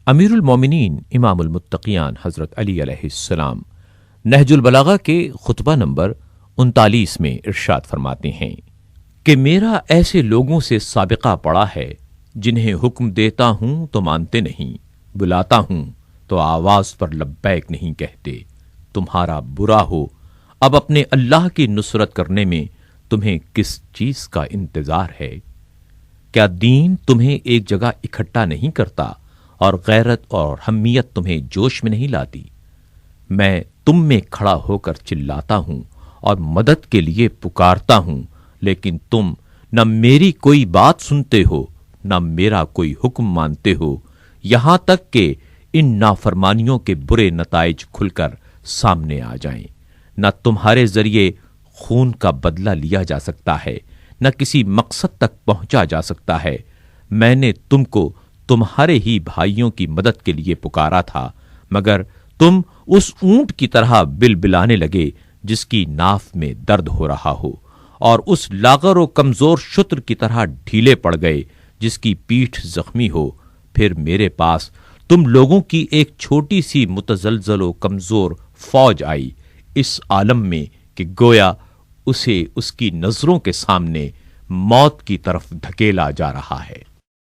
امیر المومنین امام المتقیان حضرت علی علیہ السلام نہج البلاغہ کے خطبہ نمبر 39 میں ارشاد فرماتے ہیں کہ میرا ایسے لوگوں سے سابقہ پڑا ہے جنہیں حکم دیتا ہوں تو مانتے نہیں، بلاتا ہوں تو آواز پر لبیک نہیں کہتے۔ تمہارا برا ہو، اب اپنے اللہ کی نصرت کرنے میں تمہیں کس چیز کا انتظار ہے؟ کیا دین تمہیں ایک جگہ اکٹھا نہیں کرتا اور غیرت اور حمیت تمہیں جوش میں نہیں لاتی؟ میں تم میں کھڑا ہو کر چلاتا ہوں اور مدد کے لیے پکارتا ہوں، لیکن تم نہ میری کوئی بات سنتے ہو نہ میرا کوئی حکم مانتے ہو، یہاں تک کہ ان نافرمانیوں کے برے نتائج کھل کر سامنے آ جائیں۔ نہ تمہارے ذریعے خون کا بدلہ لیا جا سکتا ہے، نہ کسی مقصد تک پہنچا جا سکتا ہے۔ میں نے تم کو تمہارے ہی بھائیوں کی مدد کے لیے پکارا تھا، مگر تم اس اونٹ کی طرح بلبلانے لگے جس کی ناف میں درد ہو رہا ہو، اور اس لاغر و کمزور شتر کی طرح ڈھیلے پڑ گئے جس کی پیٹھ زخمی ہو۔ پھر میرے پاس تم لوگوں کی ایک چھوٹی سی متزلزل و کمزور فوج آئی، اس عالم میں کہ گویا اسے اس کی نظروں کے سامنے موت کی طرف دھکیلا جا رہا ہے۔